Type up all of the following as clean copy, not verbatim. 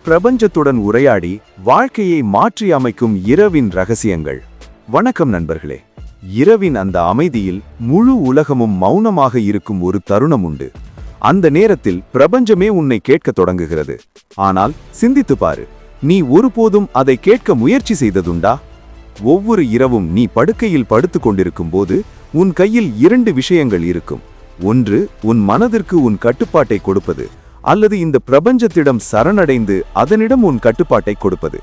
பிரபஞ்சத்துடன் உரையாடி வாழ்க்கையை மாற்றி அமைக்கும் இரவின் ரகசியங்கள். வணக்கம் நண்பர்களே. இரவின் அந்த அமைதியில் முழு உலகமும் மௌனமாக இருக்கும் ஒரு தருணம் உண்டு. அந்த நேரத்தில் பிரபஞ்சமே உன்னை கேட்கத் தொடங்குகிறது. ஆனால் சிந்தித்து பாரு, நீ ஒருபோதும் அதை கேட்க முயற்சி செய்ததுண்டா? ஒவ்வொரு இரவும் நீ படுக்கையில் படுத்துக் கொண்டிருக்கும் போது உன் கையில் இரண்டு விஷயங்கள் இருக்கும். ஒன்று, உன் மனதிற்கு உன் கட்டுப்பாட்டை கொடுப்பது, அல்லது இந்த பிரபஞ்சத்திடம் சரணடைந்து அதனிடம் உன் கட்டுப்பாட்டை கொடுப்பது.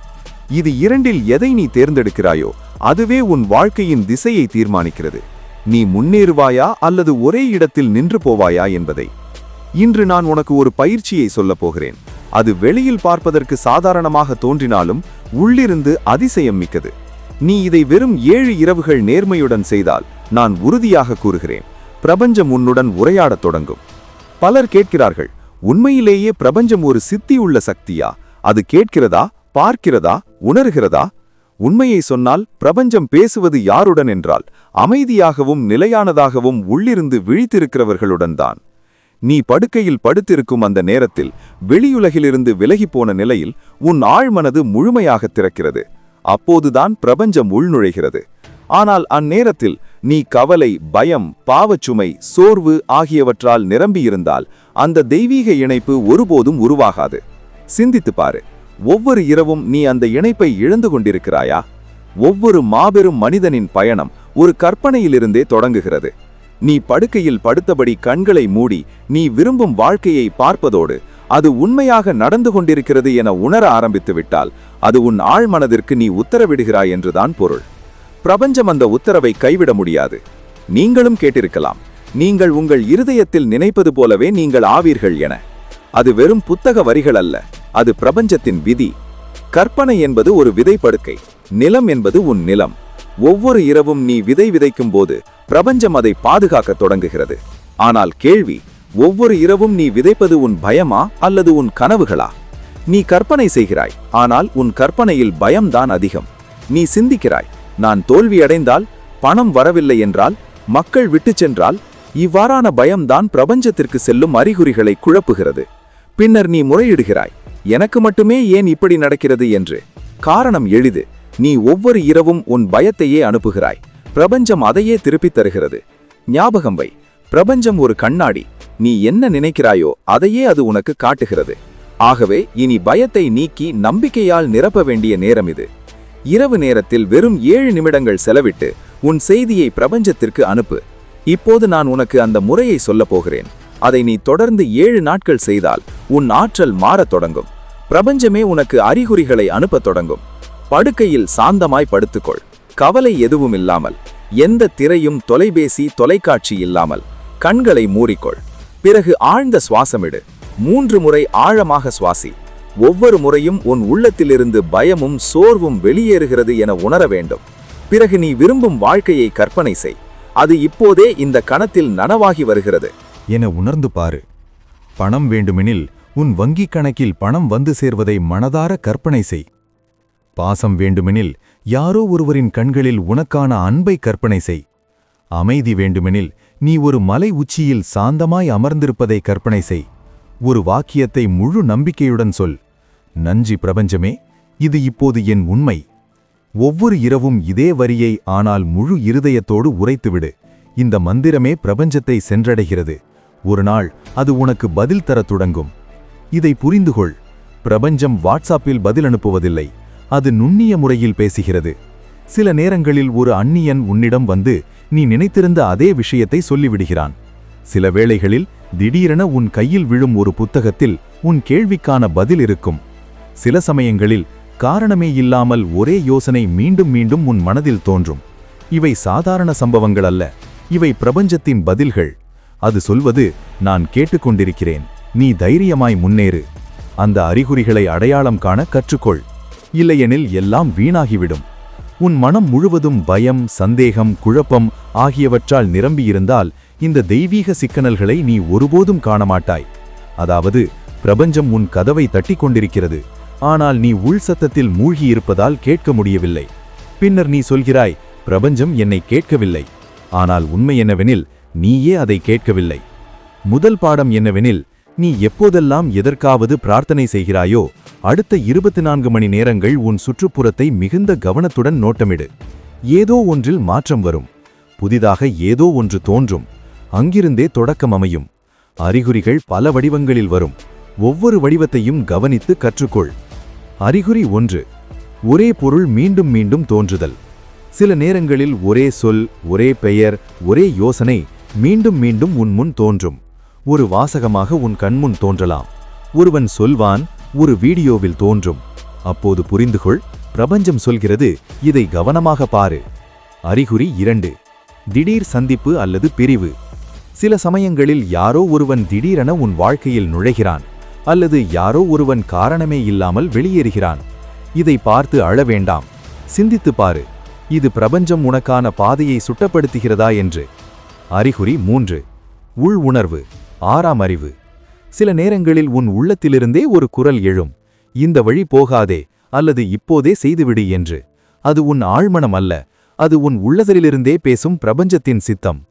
இது இரண்டில் எதை நீ தேர்ந்தெடுக்கிறாயோ அதுவே உன் வாழ்க்கையின் திசையை தீர்மானிக்கிறது. நீ முன்னேறுவாயா அல்லது ஒரே இடத்தில் நின்று போவாயா என்பதை. இன்று நான் உனக்கு ஒரு பயிற்சியை சொல்லப் போகிறேன். அது வெளியில் பார்ப்பதற்கு சாதாரணமாக தோன்றினாலும் உள்ளிருந்து அதிசயம் மிக்கது. நீ இதை வெறும் 7 இரவுகள் நேர்மையுடன் செய்தால் நான் உறுதியாக கூறுகிறேன், பிரபஞ்சம் உன்னுடன் உரையாடத் தொடங்கும். பலர் கேட்கிறார்கள், உண்மையிலேயே பிரபஞ்சம் ஒரு சித்தியுள்ள சக்தியா? அது கேட்கிறதா, பார்க்கிறதா, உணர்கிறதா? உண்மையை சொன்னால் பிரபஞ்சம் பேசுவது யாருடன் என்றால் அமைதியாகவும் நிலையானதாகவும் உள்ளிருந்து விழித்திருக்கிறவர்களுடன் தான். நீ படுக்கையில் படுத்திருக்கும் அந்த நேரத்தில் வெளியுலகிலிருந்து விலகிப்போன நிலையில் உன் ஆழ்மனது முழுமையாக திறக்கிறது. அப்போதுதான் பிரபஞ்சம் உள்நுழைகிறது. ஆனால் அந்நேரத்தில் நீ கவலை, பயம், பாவச்சுமை, சோர்வு ஆகியவற்றால் நிரம்பியிருந்தால் அந்த தெய்வீக இணைப்பு ஒருபோதும் உருவாகாது. சிந்தித்து பாரு, ஒவ்வொரு இரவும் நீ அந்த இணைப்பை இழந்து கொண்டிருக்கிறாயா? ஒவ்வொரு மாபெரும் மனிதனின் பயணம் ஒரு கற்பனையிலிருந்தே தொடங்குகிறது. நீ படுக்கையில் படுத்தபடி கண்களை மூடி நீ விரும்பும் வாழ்க்கையை பார்ப்பதோடு அது உண்மையாக நடந்து கொண்டிருக்கிறது என உணர ஆரம்பித்து விட்டால் அது உன் ஆழ்மனதிற்கு நீ உத்தரவிடுகிறாய் என்றுதான் பொருள். பிரபஞ்சம் அந்த உத்தரவை கைவிட முடியாது. நீங்களும் கேட்டிருக்கலாம், நீங்கள் உங்கள் இருதயத்தில் நினைப்பது போலவே நீங்கள் ஆவீர்கள் என. அது வெறும் புத்தக வரிகள் அல்ல, அது பிரபஞ்சத்தின் விதி. கற்பனை என்பது ஒரு விதைப்படுக்கை, நிலம் என்பது உன் நிலம். ஒவ்வொரு இரவும் நீ விதை விதைக்கும் போது பிரபஞ்சம் அதை பாதுகாக்க தொடங்குகிறது. ஆனால் கேள்வி, ஒவ்வொரு இரவும் நீ விதைப்பது உன் பயமா அல்லது உன் கனவுகளா? நீ கற்பனை செய்கிறாய், ஆனால் உன் கற்பனையில் பயம்தான் அதிகம். நீ சிந்திக்கிறாய், நான் தோல்வியடைந்தால், பணம் வரவில்லை என்றால், மக்கள் விட்டுச் சென்றால். இவ்வாறான பயம்தான் பிரபஞ்சத்திற்கு செல்லும் அறிகுறிகளை குழப்புகிறது. பின்னர் நீ முறையிடுகிறாய், எனக்கு மட்டுமே ஏன் இப்படி நடக்கிறது என்று. காரணம் எளிது, நீ ஒவ்வொரு இரவும் உன் பயத்தையே அனுப்புகிறாய். பிரபஞ்சம் அதையே திருப்பித் தருகிறது. ஞாபகம் வை, பிரபஞ்சம் ஒரு கண்ணாடி. நீ என்ன நினைக்கிறாயோ அதையே அது உனக்கு காட்டுகிறது. ஆகவே இனி பயத்தை நீக்கி நம்பிக்கையால் நிரப்ப வேண்டிய நேரம் இது. இரவு நேரத்தில் வெறும் 7 நிமிடங்கள் செலவிட்டு உன் செய்தியை பிரபஞ்சத்திற்கு அனுப்பு. இப்போது நான் உனக்கு அந்த முறையை சொல்லப் போகிறேன். அதை நீ தொடர்ந்து 7 நாட்கள் செய்தால் உன் ஆற்றல் மாறத் தொடங்கும். பிரபஞ்சமே உனக்கு அறிகுறிகளை அனுப்பத் தொடங்கும். படுக்கையில் சாந்தமாய் படுத்துக்கொள். கவலை எதுவும் இல்லாமல், எந்த திரையும், தொலைபேசி, தொலைக்காட்சி இல்லாமல் கண்களை மூடிக்கொள். பிறகு ஆழ்ந்த சுவாசமிடு. 3 முறை ஆழமாக சுவாசி. ஒவ்வொரு முறையும் உன் உள்ளத்திலிருந்து பயமும் சோர்வும் வெளியேறுகிறது என உணர வேண்டும். பிறகு நீ விரும்பும் வாழ்க்கையை கற்பனை செய். அது இப்போதே இந்த கணத்தில் நனவாகி வருகிறது என உணர்ந்து பாரு. பணம் வேண்டுமெனில் உன் வங்கிக் கணக்கில் பணம் வந்து சேர்வதை மனதார கற்பனை செய். பாசம் வேண்டுமெனில் யாரோ ஒருவரின் கண்களில் உனக்கான அன்பை கற்பனை செய். அமைதி வேண்டுமெனில் நீ ஒரு மலை உச்சியில் சாந்தமாய் அமர்ந்திருப்பதை கற்பனை செய். ஒரு வாக்கியத்தை முழு நம்பிக்கையுடன் சொல். நன்றி பிரபஞ்சமே, இது இப்போது என் உண்மை. ஒவ்வொரு இரவும் இதே வரியை ஆனால் முழு இருதயத்தோடு உரைத்துவிடு. இந்த மந்திரமே பிரபஞ்சத்தை சென்றடைகிறது. ஒரு நாள் அது உனக்கு பதில் தரத் தொடங்கும். இதை புரிந்துகொள், பிரபஞ்சம் வாட்ஸ்அப்பில் பதில் அனுப்புவதில்லை, அது நுண்ணிய முறையில் பேசுகிறது. சில நேரங்களில் ஒரு அந்நியன் உன்னிடம் வந்து நீ நினைத்திருந்த அதே விஷயத்தை சொல்லிவிடுகிறான். சில வேளைகளில் திடீரென உன் கையில் விழும் ஒரு புத்தகத்தில் உன் கேள்விக்கான பதில் இருக்கும். சில சமயங்களில் காரணமே இல்லாமல் ஒரே யோசனை மீண்டும் மீண்டும் உன் மனதில் தோன்றும். இவை சாதாரண சம்பவங்கள் அல்ல, இவை பிரபஞ்சத்தின் பதில்கள். அது சொல்வது, நான் கேட்டுக்கொண்டிருக்கிறேன், நீ தைரியமாய் முன்னேறு. அந்த அறிகுறிகளை அடையாளம் காண கற்றுக்கொள். இல்லையெனில் எல்லாம் வீணாகிவிடும். உன் மனம் முழுவதும் பயம், சந்தேகம், குழப்பம் ஆகியவற்றால் நிரம்பியிருந்தால் இந்த தெய்வீக சிக்கனல்களை நீ ஒருபோதும் காணமாட்டாய். அதாவது பிரபஞ்சம் உன் கதவை தட்டி கொண்டிருக்கிறது, ஆனால் நீ உள் சத்தத்தில் மூழ்கியிருப்பதால் கேட்க முடியவில்லை. பின்னர் நீ சொல்கிறாய், பிரபஞ்சம் என்னை கேட்கவில்லை. ஆனால் உண்மை என்னவெனில் நீயே அதை கேட்கவில்லை. முதல் பாடம் என்னவெனில், நீ எப்போதெல்லாம் எதற்காவது பிரார்த்தனை செய்கிறாயோ அடுத்த 24 மணி நேரங்கள் உன் சுற்றுப்புறத்தை மிகுந்த கவனத்துடன் நோட்டமிடு. ஏதோ ஒன்றில் மாற்றம் வரும். புதிதாக ஏதோ ஒன்று தோன்றும். அங்கிருந்தே தொடக்கம் அமையும். அறிகுறிகள் பல வடிவங்களில் வரும். ஒவ்வொரு வடிவத்தையும் கவனித்து கற்றுக்கொள். அறிகுறி 1. ஒரே பொருள் மீண்டும் மீண்டும் தோன்றுதல். சில நேரங்களில் ஒரே சொல், ஒரே பெயர், ஒரே யோசனை மீண்டும் மீண்டும் உன் முன் தோன்றும். ஒரு வாசகமாக உன் கண்முன் தோன்றலாம். ஒருவன் சொல்வான், ஒரு வீடியோவில் தோன்றும். அப்போது புரிந்துகொள், பிரபஞ்சம் சொல்கிறது, இதை கவனமாக பாரு. அறிகுறி 2. திடீர் சந்திப்பு அல்லது பிரிவு. சில சமயங்களில் யாரோ ஒருவன் திடீரென உன் வாழ்க்கையில் நுழைகிறான், அல்லது யாரோ ஒருவன் காரணமே இல்லாமல் வெளியேறுகிறான். இதை பார்த்து அழ வேண்டாம். சிந்தித்துப் பாரு, இது பிரபஞ்சம் உனக்கான பாதையை சுட்டப்படுத்துகிறதா என்று. அறிகுறி 3. உள் உணர்வு, 6ஆம் அறிவு. சில நேரங்களில் உன் உள்ளத்திலிருந்தே ஒரு குரல் எழும், இந்த வழி போகாதே, அல்லது இப்போதே செய்துவிடு என்று. அது உன் ஆழ்மனம் அல்ல, அது உன் உள்ளதிலிருந்தே பேசும் பிரபஞ்சத்தின் சித்தம்.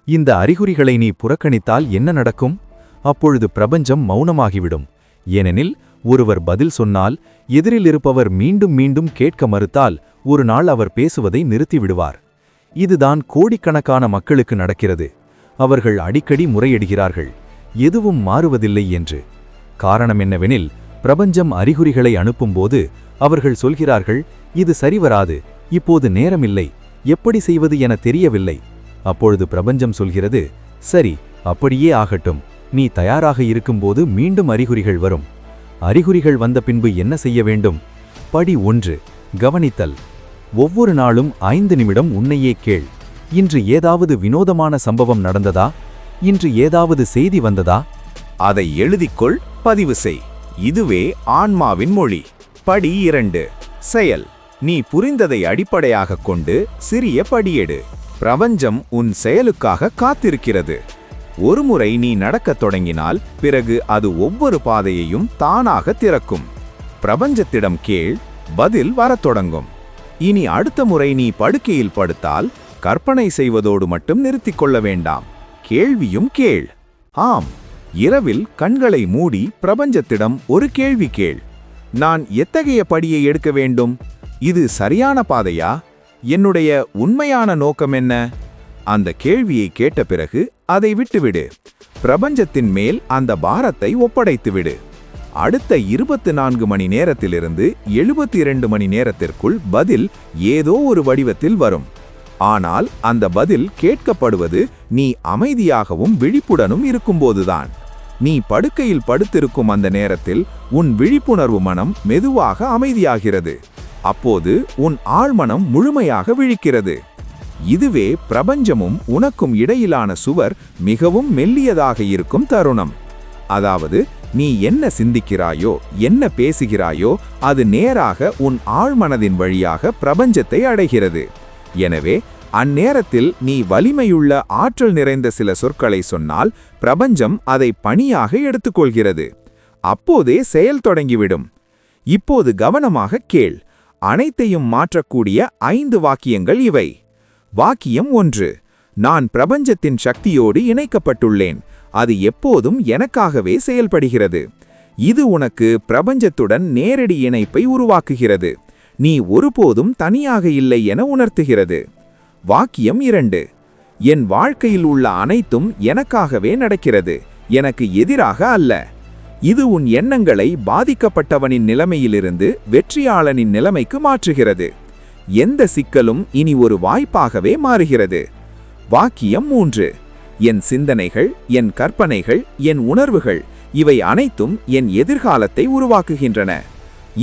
இந்த அறிகுறிகளை நீ புறக்கணித்தால் என்ன நடக்கும்? அப்பொழுது பிரபஞ்சம் மௌனமாகிவிடும். ஏனெனில் ஒருவர் பதில் சொன்னால், எதிரில் இருப்பவர் மீண்டும் மீண்டும் கேட்க மறுத்தால் ஒரு நாள் அவர் பேசுவதை நிறுத்திவிடுவார். இதுதான் கோடிக்கணக்கான மக்களுக்கு நடக்கிறது. அவர்கள் அடிக்கடி முறையிடுகிறார்கள், எதுவும் மாறுவதில்லை என்று. காரணம் என்னவெனில், பிரபஞ்சம் அறிகுறிகளை அனுப்பும்போது அவர்கள் சொல்கிறார்கள், இது சரிவராது, இப்போது நேரமில்லை, எப்படி செய்வது என தெரியவில்லை. அப்பொழுது பிரபஞ்சம் சொல்கிறது, சரி, அப்படியே ஆகட்டும், நீ தயாராக இருக்கும்போது மீண்டும் அறிகுறிகள் வரும். அறிகுறிகள் வந்த பின்பு என்ன செய்ய வேண்டும்? படி 1. கவனித்தல். ஒவ்வொரு நாளும் 5 நிமிடம் உன்னையே கேள். இன்று ஏதாவது வினோதமான சம்பவம் நடந்ததா? இன்று ஏதாவது செய்தி வந்ததா? அதை எழுதிக்கொள், பதிவு செய். இதுவே ஆன்மாவின் மொழி. படி 2. செயல். நீ புரிந்ததை அடிப்படையாகக் கொண்டு சிறிய படியெடு. பிரபஞ்சம் உன் செயலுக்காக காத்திருக்கிறது. ஒருமுறை நீ நடக்கத் தொடங்கினால் பிறகு அது ஒவ்வொரு பாதையையும் தானாக திறக்கும். பிரபஞ்சத்திடம் கேள், பதில் வரத் தொடங்கும். இனி அடுத்த முறை நீ படுக்கையில் படுத்தால் கற்பனை செய்வதோடு மட்டும் நிறுத்திக் கொள்ள வேண்டாம், கேள்வியும் கேள். ஆம், இரவில் கண்களை மூடி பிரபஞ்சத்திடம் ஒரு கேள்வி கேள். நான் எத்தகைய படியை எடுக்க வேண்டும்? இது சரியான பாதையா? என்னுடைய உண்மையான நோக்கம் என்ன? அந்த கேள்வியை கேட்ட பிறகு அதை விட்டுவிடு. பிரபஞ்சத்தின் மேல் அந்த பாரத்தை ஒப்படைத்துவிடு. அடுத்த 24 மணி நேரத்திலிருந்து 72 மணி நேரத்திற்குள் பதில் ஏதோ ஒரு வடிவத்தில் வரும். ஆனால் அந்த பதில் கேட்கப்படுவது நீ அமைதியாகவும் விழிப்புடனும் இருக்கும்போதுதான். நீ படுக்கையில் படுத்திருக்கும் அந்த நேரத்தில் உன் விழிப்புணர்வு மனம் மெதுவாக அமைதியாகிறது. அப்போது உன் ஆழ்மனம் முழுமையாக விழிக்கிறது. இதுவே பிரபஞ்சமும் உனக்கும் இடையிலான சுவர் மிகவும் மெல்லியதாக இருக்கும் தருணம். அதாவது, நீ என்ன சிந்திக்கிறாயோ, என்ன பேசுகிறாயோ, அது நேராக உன் ஆழ்மனதின் வழியாக பிரபஞ்சத்தை அடைகிறது. எனவே அந்நேரத்தில் நீ வலிமையுள்ள ஆற்றல் நிறைந்த சில சொற்களை சொன்னால் பிரபஞ்சம் அதை பணியாக எடுத்துக்கொள்கிறது. அப்போதே செயல் தொடங்கிவிடும். இப்போது கவனமாக கேள். அனைத்தையும் மாற்றக்கூடிய 5 வாக்கியங்கள் இவை. வாக்கியம் 1. நான் பிரபஞ்சத்தின் சக்தியோடு இணைக்கப்பட்டுள்ளேன். அது எப்போதும் எனக்காகவே செயல்படுகிறது. இது உனக்கு பிரபஞ்சத்துடன் நேரடி இணைப்பை உருவாக்குகிறது. நீ ஒருபோதும் தனியாக இல்லை என உணர்த்துகிறது. வாக்கியம் 2. என் வாழ்க்கையில் உள்ள அனைத்தும் எனக்காகவே நடக்கிறது, எனக்கு எதிராக அல்ல. இது உன் எண்ணங்களை பாதிக்கப்பட்டவனின் நிலைமையிலிருந்து வெற்றியாளனின் நிலைமைக்கு மாற்றுகிறது. எந்த சிக்கலும் இனி ஒரு வாய்ப்பாகவே மாறுகிறது. வாக்கியம் 3. என் சிந்தனைகள், என் கற்பனைகள், என் உணர்வுகள் இவை அனைத்தும் என் எதிர்காலத்தை உருவாக்குகின்றன.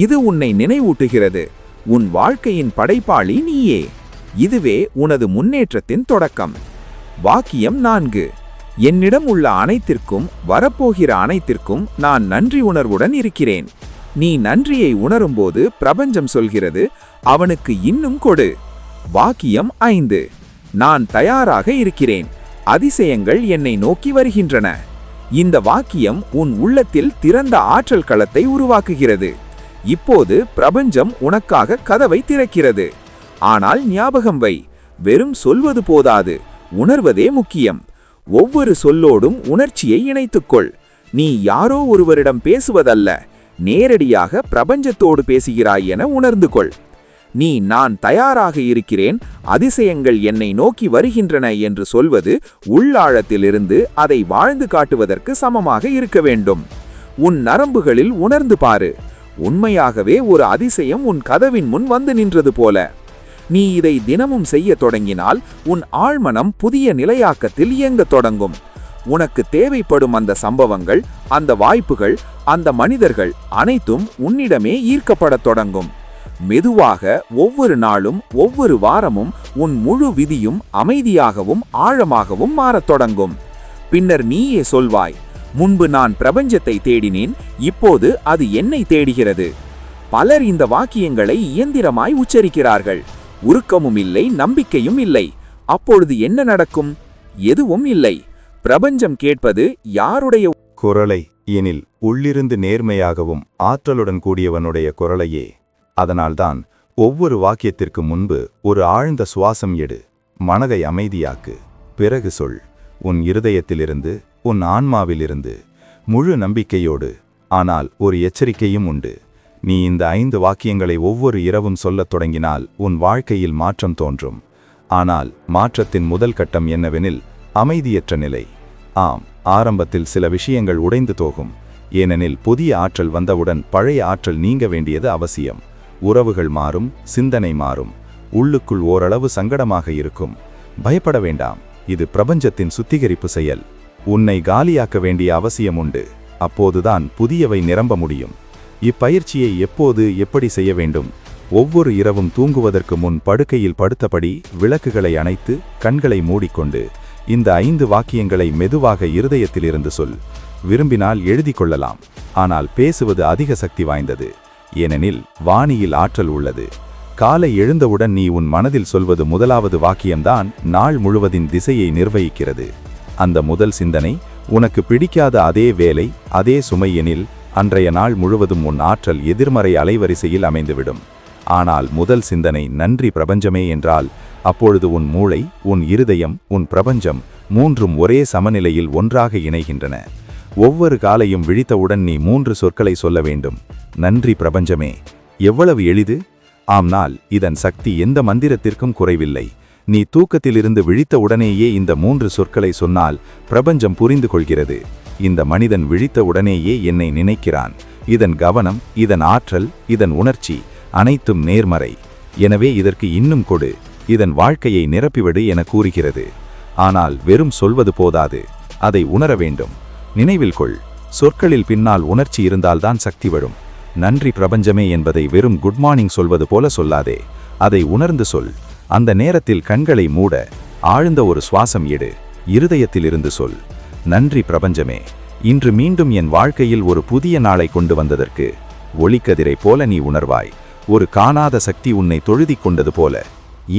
இது உன்னை நினைவூட்டுகிறது, உன் வாழ்க்கையின் படைப்பாளி நீயே. இதுவே உனது முன்னேற்றத்தின் தொடக்கம். வாக்கியம் 4. என்னிடம் உள்ள அனைத்திற்கும், வரப்போகிற அனைத்திற்கும் நான் நன்றி உணர்வுடன் இருக்கிறேன். நீ நன்றியை உணரும்போது பிரபஞ்சம் சொல்கிறது, அவனுக்கு இன்னும் கொடு. வாக்கியம் 5. நான் தயாராக இருக்கிறேன், அதிசயங்கள் என்னை நோக்கி வருகின்றன. இந்த வாக்கியம் உன் உள்ளத்தில் திறந்த ஆற்றல் களத்தை உருவாக்குகிறது. இப்போது பிரபஞ்சம் உனக்காக கதவை திறக்கிறது. ஆனால் ஞாபகம் வை, வெறும் சொல்வது போதாது, உணர்வதே முக்கியம். ஒவ்வொரு சொல்லோடும் உணர்ச்சியை இணைத்துக்கொள். நீ யாரோ ஒருவரிடம் பேசுவதல்ல, நேரடியாக பிரபஞ்சத்தோடு பேசுகிறாய் என உணர்ந்து கொள். நீ நான் தயாராக இருக்கிறேன், அதிசயங்கள் என்னை நோக்கி வருகின்றன என்று சொல்வது உள்ளாழத்திலிருந்து அதை வாழ்ந்து காட்டுவதற்கு சமமாக இருக்க வேண்டும். உன் நரம்புகளில் உணர்ந்து பாரு, உண்மையாகவே ஒரு அதிசயம் உன் கதவின் முன் வந்து நின்றது போல. நீ இதை தினமும் செய்ய தொடங்கினால் உன் ஆழ்மனம் புதிய நிலையாக்கத்தில் இயங்கத் தொடங்கும். உனக்கு தேவைப்படும் அந்த சம்பவங்கள், அந்த வாய்ப்புகள், அந்த மனிதர்கள் அனைத்தும் உன்னிடமே ஈர்க்கப்படத் தொடங்கும். மெதுவாக ஒவ்வொரு நாளும் ஒவ்வொரு வாரமும் உன் முழு விதியும் அமைதியாகவும் ஆழமாகவும் மாறத் தொடங்கும். பின்னர் நீயே சொல்வாய், முன்பு நான் பிரபஞ்சத்தை தேடினேன், இப்போது அது என்னை தேடுகிறது. பலர் இந்த வாக்கியங்களை இயந்திரமாய் உச்சரிக்கிறார்கள். உருக்கமும் இல்லை, நம்பிக்கையும் இல்லை. அப்பொழுது என்ன நடக்கும்? எதுவும் இல்லை. பிரபஞ்சம் கேட்பது யாருடைய குரலை எனில் உள்ளிருந்து நேர்மையாகவும் ஆற்றலுடன் கூடியவனுடைய குரலையே. அதனால்தான் ஒவ்வொரு வாக்கியத்திற்கு முன்பு ஒரு ஆழ்ந்த சுவாசம் எடு, மனதை அமைதியாக்கு, பிறகு சொல். உன் இருதயத்திலிருந்து, உன் ஆன்மாவிலிருந்து, முழு நம்பிக்கையோடு. ஆனால் ஒரு எச்சரிக்கையும் உண்டு. நீ இந்த 5 வாக்கியங்களை ஒவ்வொரு இரவும் சொல்லத் தொடங்கினால் உன் வாழ்க்கையில் மாற்றம் தோன்றும். ஆனால் மாற்றத்தின் முதல் கட்டம் என்னவெனில் அமைதியற்ற நிலை. ஆம், ஆரம்பத்தில் சில விஷயங்கள் உடைந்து போகும். ஏனெனில் புதிய ஆற்றல் வந்தவுடன் பழைய ஆற்றல் நீங்க வேண்டியது அவசியம். உறவுகள் மாறும், சிந்தனை மாறும், உள்ளுக்குள் ஓரளவு சங்கடமாக இருக்கும். பயப்பட வேண்டாம், இது பிரபஞ்சத்தின் சுத்திகரிப்பு செயல். உன்னை காலியாக்க வேண்டிய அவசியம் உண்டு. அப்போதுதான் புதியவை நிரம்ப முடியும். இப்பயிற்சியை எப்போது எப்படி செய்ய வேண்டும்? ஒவ்வொரு இரவும் தூங்குவதற்கு முன் படுக்கையில் படுத்தபடி விளக்குகளை அணைத்து கண்களை மூடிக்கொண்டு இந்த 5 வாக்கியங்களை மெதுவாக இருதயத்திலிருந்து சொல். விரும்பினால் எழுதி கொள்ளலாம். ஆனால் பேசுவது அதிக சக்தி வாய்ந்தது. ஏனெனில் வாணியில் ஆற்றல் உள்ளது. காலை எழுந்தவுடன் நீ உன் மனதில் சொல்வது முதலாவது வாக்கியம்தான் நாள் முழுவதின் திசையை நிர்வகிக்கிறது. அந்த முதல் சிந்தனை உனக்கு பிடிக்காத அதே வேலை, அதே சுமை எனில் அன்றைய நாள் முழுவதும் உன் ஆற்றல் எதிர்மறை அலைவரிசையில் அமைந்துவிடும். ஆனால் முதல் சிந்தனை நன்றி பிரபஞ்சமே என்றால் அப்பொழுது உன் மூளை, உன் இருதயம், உன் பிரபஞ்சம் மூன்றும் ஒரே சமநிலையில் ஒன்றாக இணைகின்றன. ஒவ்வொரு காலையும் விழித்தவுடன் நீ 3 சொற்களை சொல்ல வேண்டும். நன்றி பிரபஞ்சமே. எவ்வளவு எளிது! ஆம்னால் இதன் சக்தி எந்த மந்திரத்திற்கும் குறைவில்லை. நீ தூக்கத்திலிருந்து விழித்த உடனேயே இந்த 3 சொற்களை சொன்னால் பிரபஞ்சம் புரிந்து கொள்கிறது. இந்த மனிதன் விழித்த உடனேயே என்னை நினைக்கிறான். இதன் கவனம், இதன் ஆற்றல், இதன் உணர்ச்சி அனைத்தும் நேர்மறை. எனவே இதற்கு இன்னும் கொடு, இதன் வாழ்க்கையை நிரப்பிவிடு என கூறுகிறது. ஆனால் வெறும் சொல்வது போதாது, அதை உணர வேண்டும். நினைவில் கொள், சொற்களில் பின்னால் உணர்ச்சி இருந்தால்தான் சக்தி வரும். நன்றி பிரபஞ்சமே என்பதை வெறும் குட் மார்னிங் சொல்வது போல சொல்லாதே, அதை உணர்ந்து சொல். அந்த நேரத்தில் கண்களை மூட, ஆழ்ந்த ஒரு சுவாசம் எடு, இருதயத்திலிருந்து சொல். நன்றி பிரபஞ்சமே, இன்று மீண்டும் என் வாழ்க்கையில் ஒரு புதிய நாளை கொண்டு வந்ததற்கு. ஒளிக்கதிரை போல நீ உணர்வாய். ஒரு காணாத சக்தி உன்னை தொழுதிக் கொண்டது போல.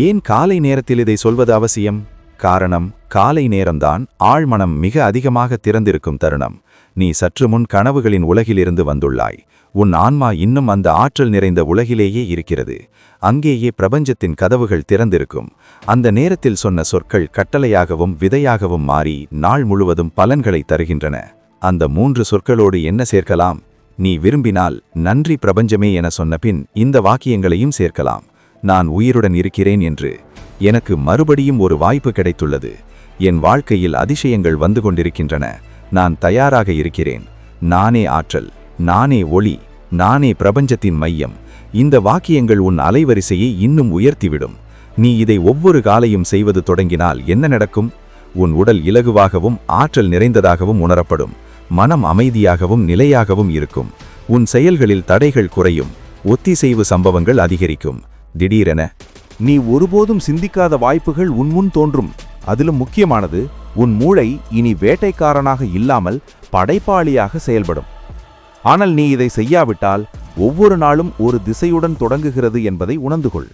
ஏன் காலை நேரத்தில் இதை சொல்வது அவசியம்? காரணம், காலை நேரம்தான் ஆழ்மனம் மிக அதிகமாக திறந்திருக்கும் தருணம். நீ சற்று முன் கனவுகளின் உலகிலிருந்து வந்துள்ளாய். உன் ஆன்மா இன்னும் அந்த ஆற்றல் நிறைந்த உலகிலேயே இருக்கிறது. அங்கேயே பிரபஞ்சத்தின் கதவுகள் திறந்திருக்கும். அந்த நேரத்தில் சொன்ன சொற்கள் கட்டளையாகவும் விதையாகவும் மாறி நாள் முழுவதும் பலன்களை தருகின்றன. அந்த 3 சொற்களோடு என்ன சேர்க்கலாம்? நீ விரும்பினால் நன்றி பிரபஞ்சமே என சொன்ன பின் இந்த வாக்கியங்களையும் சேர்க்கலாம். நான் உயிருடன் இருக்கிறேன் என்று. எனக்கு மறுபடியும் ஒரு வாய்ப்பு கிடைத்துள்ளது. என் வாழ்க்கையில் அதிசயங்கள் வந்து கொண்டிருக்கின்றன. நான் தயாராக இருக்கிறேன். நானே ஆற்றல், நானே ஒளி, நானே பிரபஞ்சத்தின் மையம். இந்த வாக்கியங்கள் உன் அலைவரிசையை இன்னும் உயர்த்திவிடும். நீ இதை ஒவ்வொரு காலையும் செய்வது தொடங்கினால் என்ன நடக்கும்? உன் உடல் இலகுவாகவும் ஆற்றல் நிறைந்ததாகவும் உணரப்படும். மனம் அமைதியாகவும் நிலையாகவும் இருக்கும். உன் செயல்களில் தடைகள் குறையும். ஒத்திசைவு சம்பவங்கள் அதிகரிக்கும். திடீரென நீ ஒருபோதும் சிந்திக்காத வாய்ப்புகள் உன்முன் தோன்றும். அதிலும் முக்கியமானது, உன் மூளை இனி வேட்டைக்காரனாக இல்லாமல் படைப்பாளியாக செயல்படும். ஆனால் நீ இதை செய்யாவிட்டால் ஒவ்வொரு நாளும் ஒரு திசையுடன் தொடங்குகிறது என்பதை உணர்ந்து கொள்.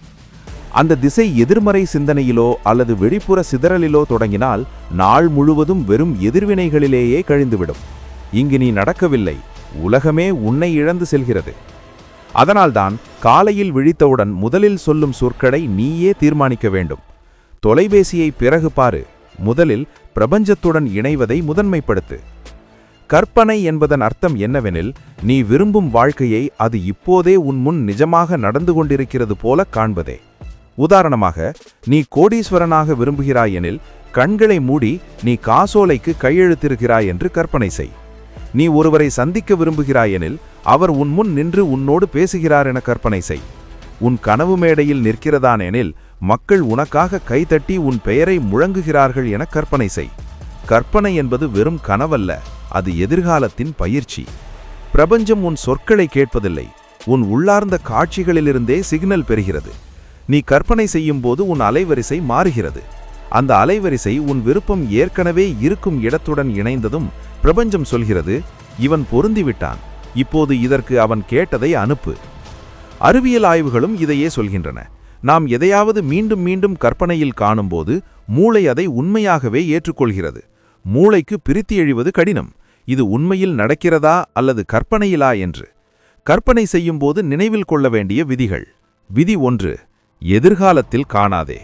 அந்த திசை எதிர்மறை சிந்தனையிலோ அல்லது வெளிப்புற சிதறலிலோ தொடங்கினால் நாள் முழுவதும் வெறும் எதிர்வினைகளிலேயே கழிந்துவிடும். இங்கு நீ நடக்கவில்லை, உலகமே உன்னை இழந்து செல்கிறது. அதனால்தான் காலையில் விழித்தவுடன் முதலில் சொல்லும் சொற்களை நீயே தீர்மானிக்க வேண்டும். தொலைபேசியை பிறகு பாரு, முதலில் பிரபஞ்சத்துடன் இணைவதை முதன்மைப்படுத்து. கற்பனை என்பதன் அர்த்தம் என்னவெனில், நீ விரும்பும் வாழ்க்கையை அது இப்போதே உன் முன் நிஜமாக நடந்து கொண்டிருக்கிறது போல காண்பதே. உதாரணமாக, நீ கோடீஸ்வரனாக விரும்புகிறாயெனில் கண்களை மூடி நீ காசோலைக்கு கையெழுத்திருக்கிறாய் என்று கற்பனை செய். நீ ஒருவரை சந்திக்க விரும்புகிறாயெனில் அவர் உன் முன் நின்று உன்னோடு பேசுகிறார் என கற்பனை செய். உன் கனவு மேடையில் நிற்கிறதானெனில் மக்கள் உனக்காக கைதட்டி உன் பெயரை முழங்குகிறார்கள் என கற்பனை செய். கற்பனை என்பது வெறும் கனவல்ல, அது எதிர்காலத்தின் பயிற்சி. பிரபஞ்சம் உன் சொற்களை கேட்பதில்லை, உன் உள்ளார்ந்த காட்சிகளிலிருந்தே சிக்னல் பெறுகிறது. நீ கற்பனை செய்யும்போது உன் அலைவரிசை மாறுகிறது. அந்த அலைவரிசை உன் விருப்பம் ஏற்கனவே இருக்கும் இடத்துடன் இணைந்ததும் பிரபஞ்சம் சொல்கிறது, இவன் பொருந்திவிட்டான், இப்போது இதற்கு அவன் கேட்டதை அனுப்பு. அறிவியல் ஆய்வுகளும் இதையே சொல்கின்றன. நாம் எதையாவது மீண்டும் மீண்டும் கற்பனையில் காணும்போது மூளை அதை உண்மையாகவே ஏற்றுக்கொள்கிறது. மூளைக்கு பிரித்து எழுவது கடினம், இது உண்மையில் நடக்கிறதா அல்லது கற்பனையிலா என்று. கற்பனை செய்யும்போது நினைவில் கொள்ள வேண்டிய விதிகள். விதி 1, எதிர்காலத்தில் காணாதே.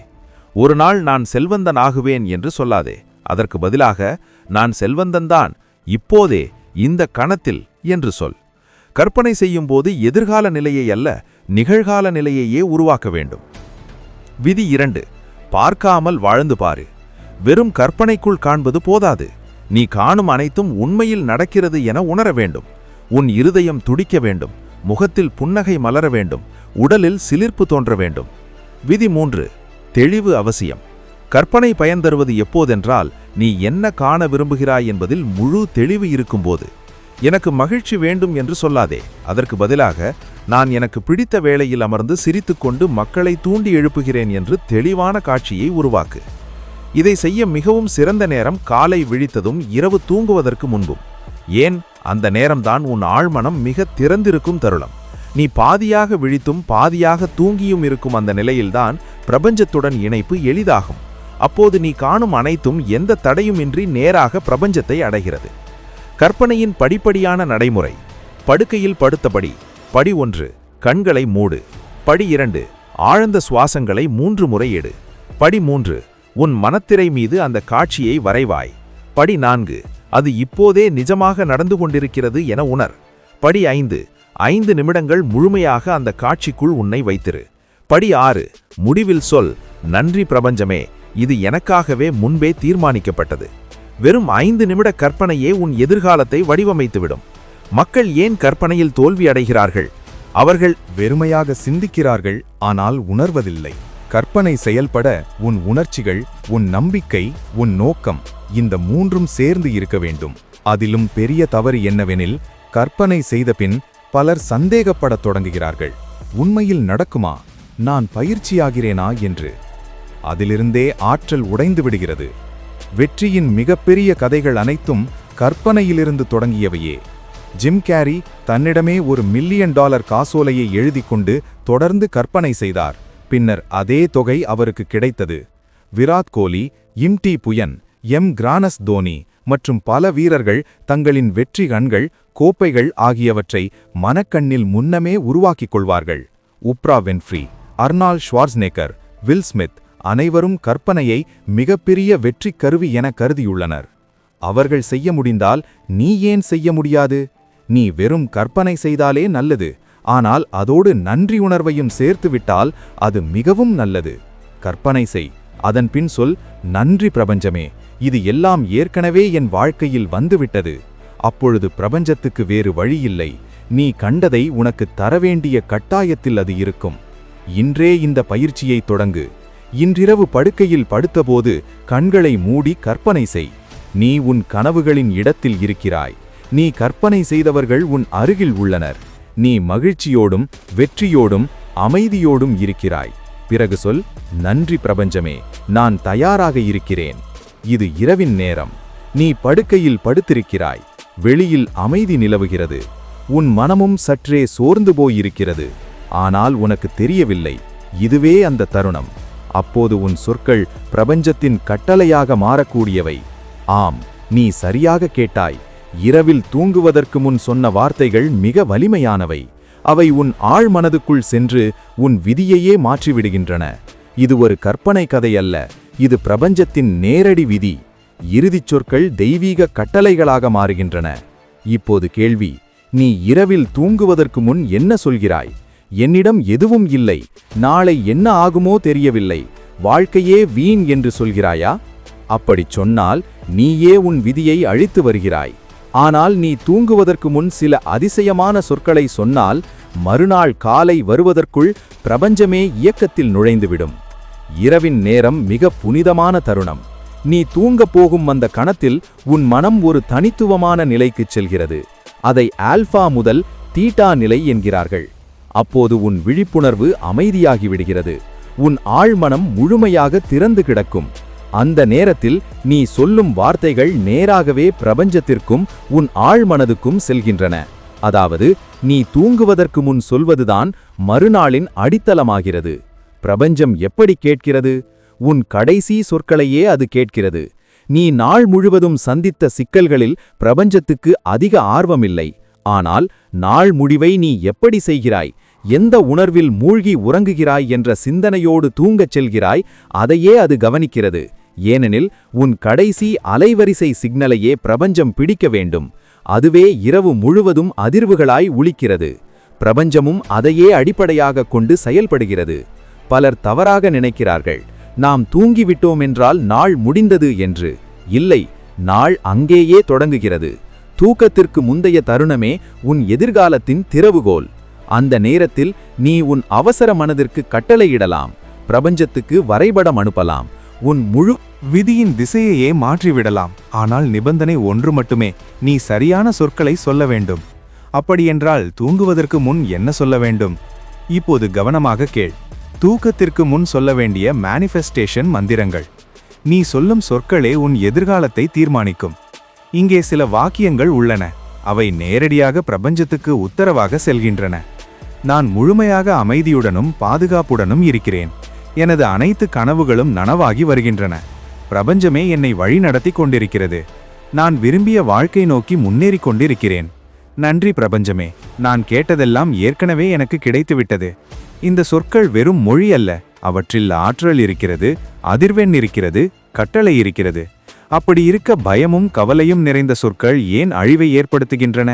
ஒரு நாள் நான் செல்வந்தன் ஆகுவேன் என்று சொல்லாதே. அதற்கு பதிலாக, நான் செல்வந்தன்தான், இப்போதே, இந்த கணத்தில் என்று சொல். கற்பனை செய்யும்போது எதிர்கால நிலையை அல்ல, நிகழ்கால நிலையையே உருவாக்க வேண்டும். விதி 2, பார்க்காமல் வாழ்ந்து பாரு. வெறும் கற்பனைக்குள் காண்பது போதாது. நீ காணும் அனைத்தும் உண்மையில் நடக்கிறது என உணர வேண்டும். உன் இருதயம் துடிக்க வேண்டும், முகத்தில் புன்னகை மலர வேண்டும், உடலில் சிலிர்ப்பு தோன்ற வேண்டும். விதி 3, தெளிவு அவசியம். கற்பனை பயன் தருவது எப்போதென்றால், நீ என்ன காண விரும்புகிறாய் என்பதில் முழு தெளிவு இருக்கும்போது. எனக்கு மகிழ்ச்சி வேண்டும் என்று சொல்லாதே. அதற்கு பதிலாக, நான் எனக்கு பிடித்த வேளையில் அமர்ந்து சிரித்துக்கொண்டு மக்களை தூண்டி எழுப்புகிறேன் என்று தெளிவான காட்சியை உருவாக்கு. இதை செய்ய மிகவும் சிறந்த நேரம் காலை விழித்ததும் இரவு தூங்குவதற்கு முன்பும். ஏன், அந்த நேரம்தான் உன் ஆழ்மனம் மிக திறந்திருக்கும் தருணம். நீ பாதியாக விழித்தும் பாதியாக தூங்கியும் இருக்கும் அந்த நிலையில்தான் பிரபஞ்சத்துடன் இணைப்பு எளிதாகும். அப்போது நீ காணும் அனைத்தும் எந்த தடையுமின்றி நேராக பிரபஞ்சத்தை அடைகிறது. கற்பனையின் படிப்படியான நடைமுறை. படுக்கையில் படுத்தபடி. படி 1, கண்களை மூடு. படி 2, ஆழ்ந்த சுவாசங்களை 3 முறை எடு. படி 3, உன் மனத்திரை மீது அந்த காட்சியை வரைவாய். படி 4, அது இப்போதே நிஜமாக நடந்து கொண்டிருக்கிறது என உணர். படி 5, 5 நிமிடங்கள் முழுமையாக அந்த காட்சிக்குள் உன்னை வைத்திரு. படி 6, முடிவில் சொல், நன்றி பிரபஞ்சமே, இது எனக்காகவே முன்பே தீர்மானிக்கப்பட்டது. வெறும் 5 நிமிட கற்பனையே உன் எதிர்காலத்தை வடிவமைத்துவிடும். மக்கள் ஏன் கற்பனையில் தோல்வி அடைகிறார்கள்? அவர்கள் வெறுமையாக சிந்திக்கிறார்கள், ஆனால் உணர்வதில்லை. கற்பனை செயல்பட உன் உணர்ச்சிகள், உன் நம்பிக்கை, உன் நோக்கம், இந்த 3ம் சேர்ந்து இருக்க வேண்டும். அதிலும் பெரிய தவறு என்னவெனில், கற்பனை செய்தபின் பலர் சந்தேகப்படத் தொடங்குகிறார்கள். உண்மையில் நடக்குமா, நான் பயிற்சியாகிறேனா என்று. அதிலிருந்தே ஆற்றல் உடைந்து விடுகிறது. வெற்றியின் மிகப்பெரிய கதைகள் அனைத்தும் கற்பனையிலிருந்து தொடங்கியவையே. ஜிம் கேரி தன்னிடமே $1 மில்லியன் காசோலையை எழுதிக் கொண்டு தொடர்ந்து கற்பனை செய்தார். பின்னர் அதே தொகை அவருக்கு கிடைத்தது. விராட் கோலி, இம்டி புயன், கிரானஸ் தோனி மற்றும் பல வீரர்கள் தங்களின் வெற்றி கண்கள், கோப்பைகள் ஆகியவற்றை மனக்கண்ணில் முன்னமே உருவாக்கிக் கொள்வார்கள். உப்ரா வின்ஃப்ரி, அர்னால்ட் ஷ்வார்ஸ்நெக்கர், வில் ஸ்மித் அனைவரும் கற்பனையை மிகப்பெரிய வெற்றி கருவி என கருதியுள்ளனர். அவர்கள் செய்ய முடிந்தால் நீ ஏன் செய்ய முடியாது? நீ வெறும் கற்பனை செய்தாலே நல்லது, ஆனால் அதோடு நன்றி உணர்வையும் சேர்த்துவிட்டால் அது மிகவும் நல்லது. கற்பனை செய், அதன் பின் சொல், நன்றி பிரபஞ்சமே, இது எல்லாம் ஏற்கனவே என் வாழ்க்கையில் வந்துவிட்டது. அப்பொழுது பிரபஞ்சத்துக்கு வேறு வழியில்லை. நீ கண்டதை உனக்கு தரவேண்டிய கட்டாயத்தில் அது இருக்கும். இன்றே இந்த பயிற்சியை தொடங்கு. இன்றிரவு படுக்கையில் படுத்தபோது கண்களை மூடி கற்பனை செய். நீ உன் கனவுகளின் இடத்தில் இருக்கிறாய். நீ கற்பனை செய்தவர்கள் உன் அருகில் உள்ளனர். நீ மகிழ்ச்சியோடும் வெற்றியோடும் அமைதியோடும் இருக்கிறாய். பிறகு சொல், நன்றி பிரபஞ்சமே, நான் தயாராக இருக்கிறேன். இது இரவின் நேரம். நீ படுக்கையில் படுத்திருக்கிறாய். வெளியில் அமைதி நிலவுகிறது. உன் மனமும் சற்றே சோர்ந்து போயிருக்கிறது. ஆனால் உனக்கு தெரியவில்லை, இதுவே அந்த தருணம். அப்போது உன் சொற்கள் பிரபஞ்சத்தின் கட்டளையாக மாறக்கூடியவை. ஆம், நீ சரியாக கேட்டாய். இரவில் தூங்குவதற்கு முன் சொன்ன வார்த்தைகள் மிக வலிமையானவை. அவை உன் ஆழ்மனதுக்குள் சென்று உன் விதியையே மாற்றிவிடுகின்றன. இது ஒரு கற்பனை கதை அல்ல, இது பிரபஞ்சத்தின் நேரடி விதி. இறுதிச் சொற்கள் தெய்வீக கட்டளைகளாக மாறுகின்றன. இப்போது கேள்வி, நீ இரவில் தூங்குவதற்கு முன் என்ன சொல்கிறாய்? என்னிடம் எதுவும் இல்லை, நாளை என்ன ஆகுமோ தெரியவில்லை, வாழ்க்கையே வீண் என்று சொல்கிறாயா? அப்படிச் சொன்னால் நீயே உன் விதியை அழித்து வருகிறாய். ஆனால் நீ தூங்குவதற்கு முன் சில அதிசயமான சொற்களை சொன்னால் மறுநாள் காலை வருவதற்குள் பிரபஞ்சமே இயக்கத்தில் நுழைந்துவிடும். இரவின் நேரம் மிக புனிதமான தருணம். நீ தூங்கப் போகும் அந்த கணத்தில் உன் மனம் ஒரு தனித்துவமான நிலைக்குச் செல்கிறது. அதை ஆல்பா முதல் தீட்டா நிலை என்கிறார்கள். அப்போது உன் விழிப்புணர்வு அமைதியாகிவிடுகிறது. உன் ஆழ்மனம் முழுமையாக திறந்து கிடக்கும். அந்த நேரத்தில் நீ சொல்லும் வார்த்தைகள் நேராகவே பிரபஞ்சத்திற்கும் உன் ஆழ்மனதுக்கும் செல்கின்றன. அதாவது நீ தூங்குவதற்கு முன் சொல்வதுதான் மறுநாளின் அடித்தளமாகிறது. பிரபஞ்சம் எப்படி கேட்கிறது? உன் கடைசி சொற்களையே அது கேட்கிறது. நீ நாள் முழுவதும் சந்தித்த சிக்கல்களில் பிரபஞ்சத்துக்கு அதிக ஆர்வமில்லை. ஆனால் நாள் முடிவை நீ எப்படி செய்கிறாய், எந்த உணர்வில் மூழ்கி உறங்குகிறாய் என்ற சிந்தனையோடு தூங்கச் செல்கிறாய், அதையே அது கவனிக்கிறது. ஏனெனில் உன் கடைசி அலைவரிசை சிக்னலையே பிரபஞ்சம் பிடிக்க வேண்டும். அதுவே இரவு முழுவதும் அதிர்வுகளாய் ஒலிக்கிறது. பிரபஞ்சமும் அதையே அடிப்படையாக கொண்டு செயல்படுகிறது. பலர் தவறாக நினைக்கிறார்கள், நாம் தூங்கிவிட்டோம் என்றால் நாள் முடிந்தது என்று. இல்லை, நாள் அங்கேயே தொடங்குகிறது. தூக்கத்திற்கு முந்தைய தருணமே உன் எதிர்காலத்தின் திறவுகோல். அந்த நேரத்தில் நீ உன் அவசர மனதிற்கு கட்டளையிடலாம், பிரபஞ்சத்துக்கு வரைபடம் அனுப்பலாம், உன் முழு விதியின் திசையையே மாற்றிவிடலாம். ஆனால் நிபந்தனை ஒன்று மட்டுமே, நீ சரியான சொற்களை சொல்ல வேண்டும். அப்படியென்றால் தூங்குவதற்கு முன் என்ன சொல்ல வேண்டும்? இப்போது கவனமாக கேள். தூக்கத்திற்கு முன் சொல்ல வேண்டிய மேனிஃபெஸ்டேஷன் மந்திரங்கள். நீ சொல்லும் சொற்களே உன் எதிர்காலத்தை தீர்மானிக்கும். இங்கே சில வாக்கியங்கள் உள்ளன. அவை நேரடியாக பிரபஞ்சத்துக்கு உத்தரவாக செல்கின்றன. நான் முழுமையாக அமைதியுடனும் பாதுகாப்புடனும் இருக்கிறேன். எனது அனைத்து கனவுகளும் நனவாகி வருகின்றன. பிரபஞ்சமே என்னை வழிநடத்தி கொண்டிருக்கிறது. நான் விரும்பிய வாழ்க்கை நோக்கி முன்னேறி கொண்டிருக்கிறேன். நன்றி பிரபஞ்சமே, நான் கேட்டதெல்லாம் ஏற்கனவே எனக்கு கிடைத்துவிட்டது. இந்த சொற்கள் வெறும் மொழி அல்ல, அவற்றில் ஆற்றல் இருக்கிறது, அதிர்வெண் இருக்கிறது, கட்டளை இருக்கிறது. அப்படி இருக்க பயமும் கவலையும் நிறைந்த சொற்கள் ஏன் அழிவை ஏற்படுத்துகின்றன?